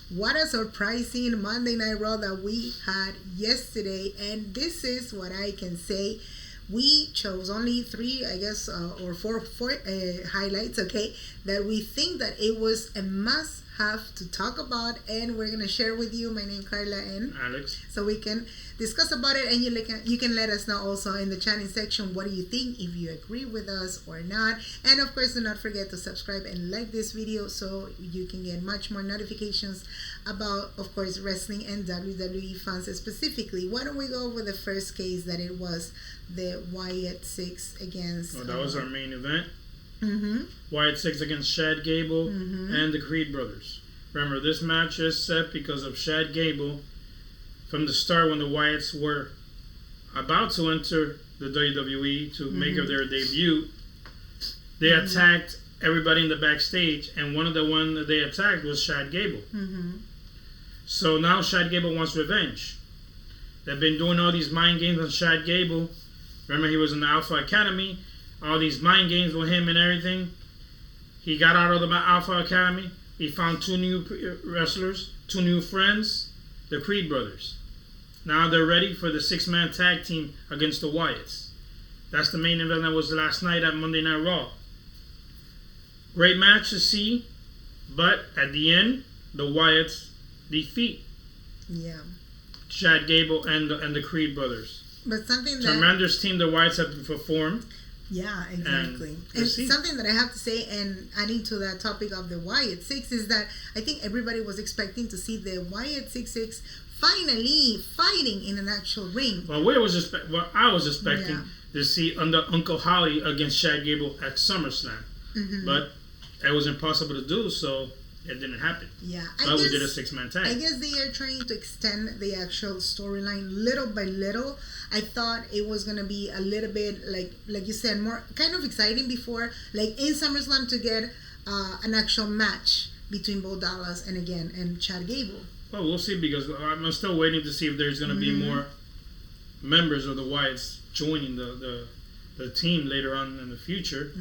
what a surprising Monday Night Raw that we had yesterday. And this is what I can say. We chose only three, I guess, or four highlights, okay, that we think that it was a must-have to talk about, and we're going to share with you. My name is Carla and Alex. So we can discuss about it, and you can let us know also in the chatting section what do you think, if you agree with us or not. And of course, do not forget to subscribe and like this video so you can get much more notifications about, of course, wrestling and WWE fans specifically. Why don't we go over the first case, that it was the Wyatt 6 against... Well, that was our main event. Mm-hmm. Wyatt 6 against Shad Gable and the Creed brothers. Remember, this match is set because of Shad Gable. From the start, when the Wyatts were about to enter the WWE to make their debut, they attacked everybody in the backstage, and one of the one that they attacked was Shad Gable. So now Shad Gable wants revenge. They've been doing all these mind games on Shad Gable. Remember, he was in the Alpha Academy. All these mind games with him and everything. He got out of the Alpha Academy. He found two new wrestlers, two new friends, the Creed brothers. Now they're ready for the 6-man tag team against the Wyatts. That's the main event that was last night at Monday Night Raw. Great match to see, but at the end, the Wyatts defeat Shad Gable and the Creed brothers. But something that... Tremendous team the Wyatts have performed. Yeah, exactly. And something that I have to say, and adding to that topic of the Wyatt 6, is that I think everybody was expecting to see the Wyatt 6 finally fighting in an actual ring. Well, I was expecting to see under Uncle Holly against Shad Gable at SummerSlam. But it was impossible to do, so it didn't happen. Yeah. But we did a 6-man tag. I guess they are trying to extend the actual storyline little by little. I thought it was going to be a little bit, like you said, more kind of exciting before, like in SummerSlam, to get an actual match between Bo Dallas and Chad Gable. Well, we'll see, because I'm still waiting to see if there's going to be more members of the Wyatts joining the team later on in the future.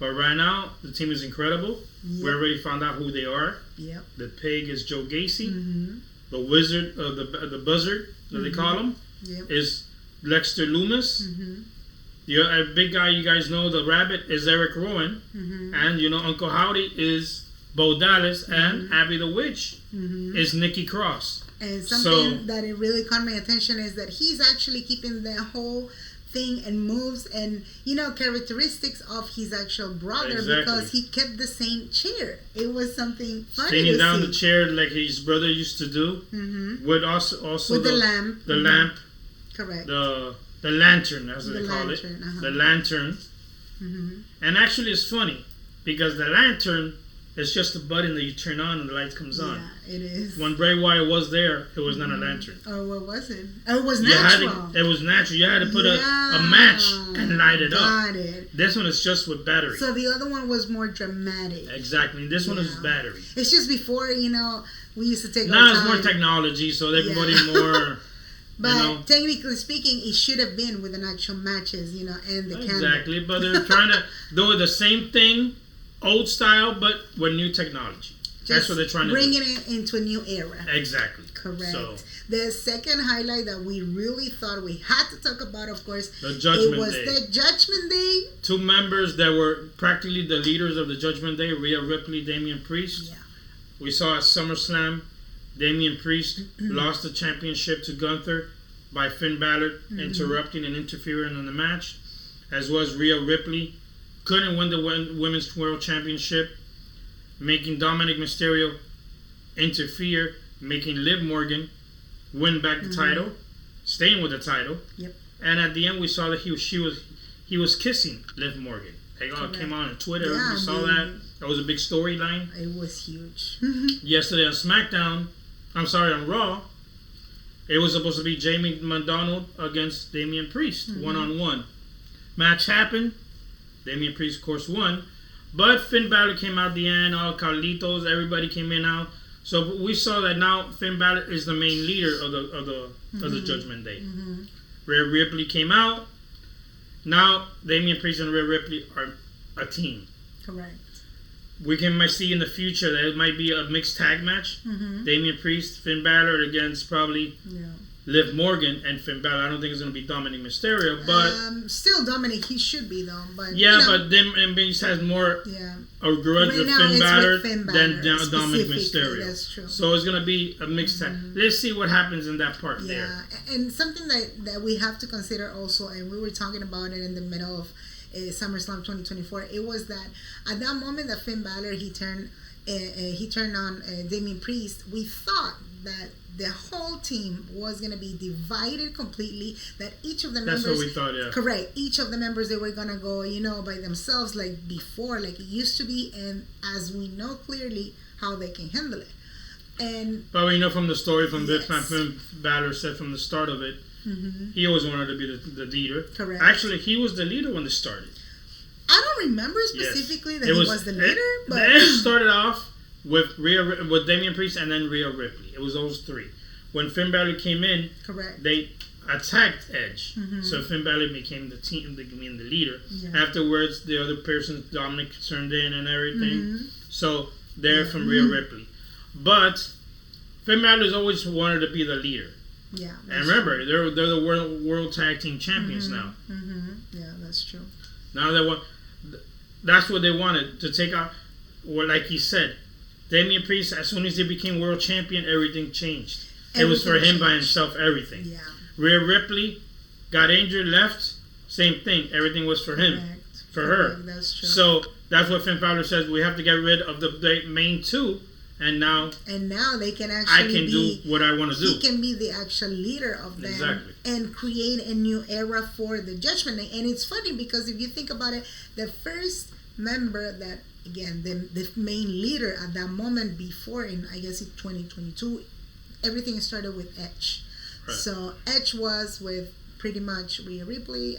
But right now, the team is incredible. We already found out who they are. The pig is Joe Gacy. The wizard, the buzzard that they call him, is Dexter Loomis. A big guy you guys know, the rabbit, is Eric Rowan. And Uncle Howdy is Bo Dallas, and Abby the Witch is Nikki Cross. And something that it really caught my attention is that he's actually keeping the whole thing and moves and characteristics of his actual brother, because he kept the same chair. It was something funny sitting down the chair like his brother used to do, with also with the lamp. The lamp. Correct. The lantern, as they call it. The lantern. And actually, it's funny because the lantern is just a button that you turn on and the light comes on. Yeah, it is. When Bray Wyatt was there, it was not a lantern. Oh, what was it? Oh, it was natural. It was natural. You had to put a match and light it up. Got it. This one is just with battery. So the other one was more dramatic. Exactly. This one is battery. It's just before, we used to take our time. Now it's more technology, so everybody more... But technically speaking, it should have been with an actual matches, and the camera. Exactly, but they're trying to do the same thing, old style, but with new technology. That's what they're trying to do. Bringing it into a new era. Exactly. Correct. So, the second highlight that we really thought we had to talk about, of course, the Judgment Day. It was the Judgment Day. Two members that were practically the leaders of the Judgment Day, Rhea Ripley, Damian Priest. Yeah. We saw at SummerSlam, Damian Priest lost the championship to Gunther by Finn Balor interrupting and interfering in the match, as well as Rhea Ripley couldn't win the Women's World Championship, making Dominic Mysterio interfere, making Liv Morgan win back the title, staying with the title. Yep. And at the end, we saw that he was kissing Liv Morgan. It all came on Twitter. Yeah, we saw that. That was a big storyline. It was huge. Yesterday on SmackDown, on Raw, it was supposed to be Jamie McDonald against Damian Priest, one-on-one. Match happened. Damian Priest, of course, won. But Finn Balor came out the end, all Carlitos, everybody came in now. So we saw that now Finn Balor is the main leader of the Judgment Day. Rhea Ripley came out. Now Damian Priest and Rhea Ripley are a team. Correct. might see in the future that it might be a mixed tag match. Damian Priest, Finn Balor against probably Liv Morgan and Finn Balor. I don't think it's going to be Dominic Mysterio, but still Dominic, he should be though. But but Damian Priest has more a grudge with Finn Balor than Dominic Mysterio. That's true. So it's going to be a mixed tag. Let's see what happens in that part there. Yeah, and something that we have to consider also, and we were talking about it in the middle of SummerSlam 2024. It was that at that moment that Finn Balor he turned on Damian Priest, we thought that the whole team was going to be divided completely, that each of the members... That's what we thought, yeah. Correct. Each of the members, they were going to go, by themselves like before, like it used to be, and as we know clearly how they can handle it. But we know from the story from Finn Balor said from the start of it, he always wanted to be the leader. Correct. Actually, he was the leader when it started. I don't remember specifically that he was the leader, but... It started off with Damian Priest and then Rhea Ripley. It was those three. When Finn Balor came in, they attacked Edge. So Finn Balor became the leader. Yeah. Afterwards, the other person, Dominic, turned in and everything. So they're from Rhea Ripley. But Finn Balor's always wanted to be the leader. Yeah. And remember, they're the world tag team champions now. Yeah, that's true. Now that's what they wanted to take out. Well, like he said, Damian Priest, as soon as he became world champion, everything changed. It was for him by himself, everything. Yeah. Rhea Ripley got injured, left, same thing. Everything was for him, for her. That's true. So that's what Finn Balor says. We have to get rid of the main two, and now they can actually do what I want to do. He can be the actual leader of them and create a new era for the Judgment Day. And it's funny because if you think about it, the first member that, again, the main leader at that moment before, in I guess in 2022, everything started with Edge. Right. So Edge was with pretty much Rhea Ripley,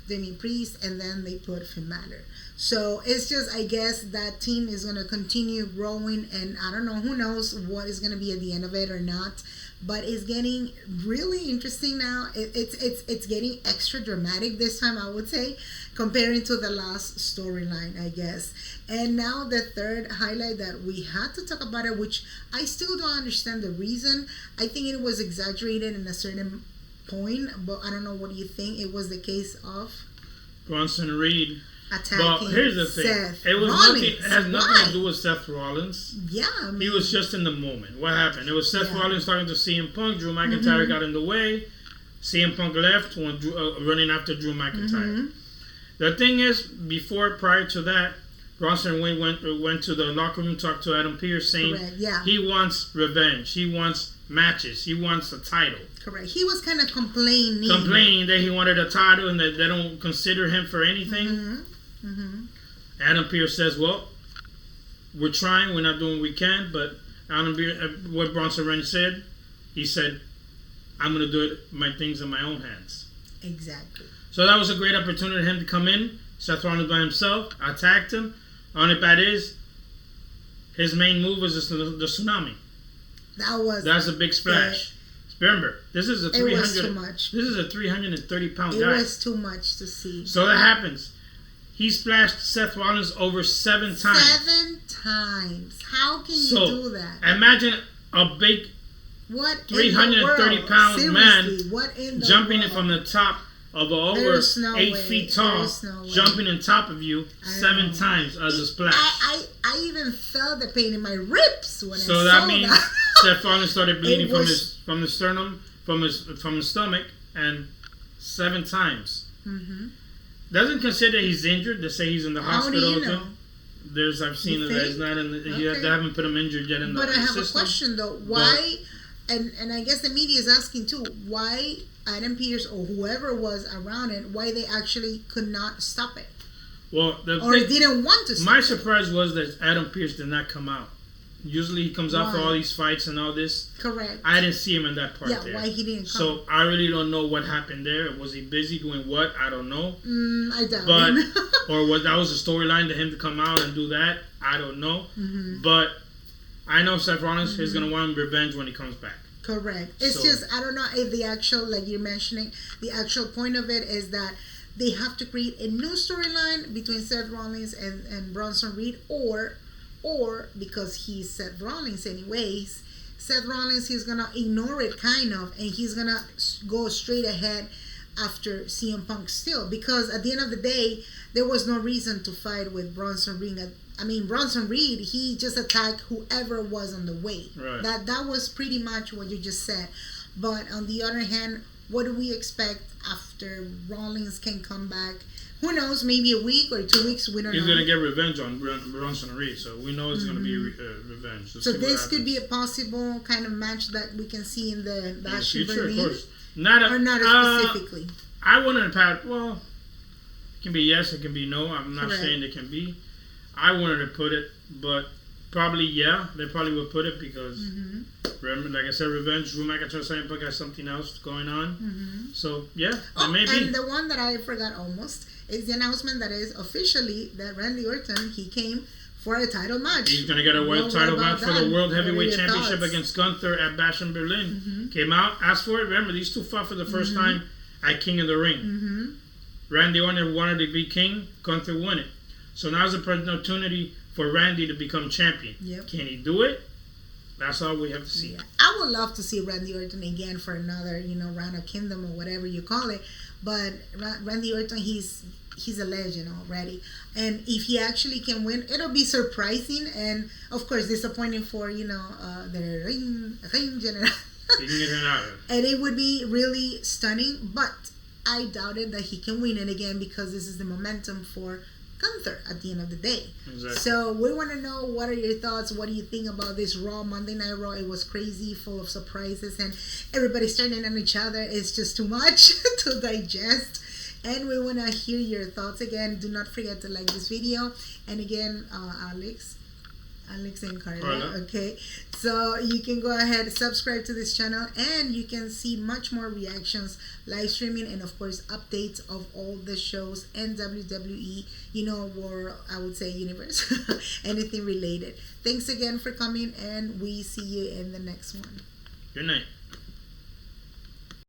Damian Priest, and then they put Finn Balor. So it's just, I guess that team is going to continue growing, and I don't know, who knows what is going to be at the end of it or not. But it's getting really interesting now. It's getting extra dramatic this time, I would say, comparing to the last storyline, I guess. And now the third highlight that we had to talk about it, which I still don't understand the reason. I think it was exaggerated in a certain point, but I don't know, what do you think? It was the case of Bronson Reed attacking Well, here's the thing. Seth It has nothing to do with Seth Rollins. Yeah, I mean, he was just in the moment. What happened? It was Seth Rollins talking to CM Punk. Drew McIntyre got in the way. CM Punk left, running after Drew McIntyre. The thing is, prior to that, Bronson Reed went to the locker room, talked to Adam Pearce, saying he wants revenge. He wants matches. He wants a title. Correct. He was kind of complaining that he wanted a title and that they don't consider him for anything. Adam Pearce says, well, we're trying. We're not doing what we can. But Adam Pearce, what Bronson Reed said, he said, I'm going to do my things in my own hands. Exactly. So that was a great opportunity for him to come in. Seth Rollins by himself, attacked him. Only bad is, his main move was the tsunami. That's a big splash. Remember, this is a 300. It was too much. This is a 330-pound guy. It was too much to see. So that happens. He splashed Seth Rollins over 7 times. 7 times. How can you do that? Imagine a big 330-pound man jumping in from the top of over 8 feet tall, jumping on top of you 7 times as a splash. I even felt the pain in my ribs when I saw that. So that means Seth Rollins started bleeding from the sternum, from his stomach, and 7 times. Doesn't consider he's injured. They say he's in the hospital. How do you know? I've seen that he's not in. They haven't put him injured yet in the system. But I have a question though. Why? And I guess the media is asking too. Why Adam Pearce or whoever was around it? Why they actually could not stop it? Well, didn't want to stop my surprise was that Adam Pearce did not come out. Usually he comes out for all these fights and all this. Correct. I didn't see him in that part there. Why he didn't come. So I really don't know what happened there. Was he busy doing what? I don't know. I doubt it. Or that was a storyline to him to come out and do that? I don't know. But I know Seth Rollins is going to want revenge when he comes back. Correct. It's just, I don't know if the actual, like you're mentioning, the actual point of it is that they have to create a new storyline between Seth Rollins and Bronson Reed, or because he's Seth Rollins anyways, Seth Rollins, he's gonna ignore it kind of, and he's gonna go straight ahead after CM Punk still, because at the end of the day, there was no reason to fight with Bronson Reed. I mean, Bronson Reed, he just attacked whoever was on the way. Right. That was pretty much what you just said. But on the other hand, what do we expect after Rollins can come back? Who knows? Maybe a week or 2 weeks. We don't know. He's going to get revenge on Bronson Reed, so we know it's going to be revenge. So this could be a possible kind of match that we can see in the Bash in future, Berlin, of course. Or not specifically. I wouldn't have had. Well, it can be yes, it can be no. I'm not saying it can be. I wanted to put it, but probably yeah. They probably would put it because, remember, like I said, revenge. Drew McIntyre Punk has something else going on. So yeah, maybe. And the one that I forgot almost is the announcement that is officially that Randy Orton, he came for a title match. He's going to get a world title match for the World Heavyweight Championship against Gunther at Bash in Berlin. Came out, asked for it. Remember, these two fought for the first time at King of the Ring. Randy Orton wanted to be king. Gunther won it. So now's the opportunity for Randy to become champion. Can he do it? That's all we have to see. Yeah. I would love to see Randy Orton again for another, round of Kingdom or whatever you call it. But Randy Orton, he's a legend already. And if he actually can win, it'll be surprising and, of course, disappointing for, the ring general. And it would be really stunning. But I doubted that he can win it again because this is the momentum for Gunther at the end of the day. Exactly. So we want to know, what are your thoughts? What do you think about this Monday Night Raw? It was crazy, full of surprises, and everybody's turning on each other. It's just too much to digest. And we want to hear your thoughts. Again, do not forget to like this video. And again, Alex and Carla. Okay, so you can go ahead, subscribe to this channel, and you can see much more reactions, live streaming, and of course updates of all the shows and WWE, or I would say universe, anything related. Thanks again for coming, and we see you in the next one. Good night.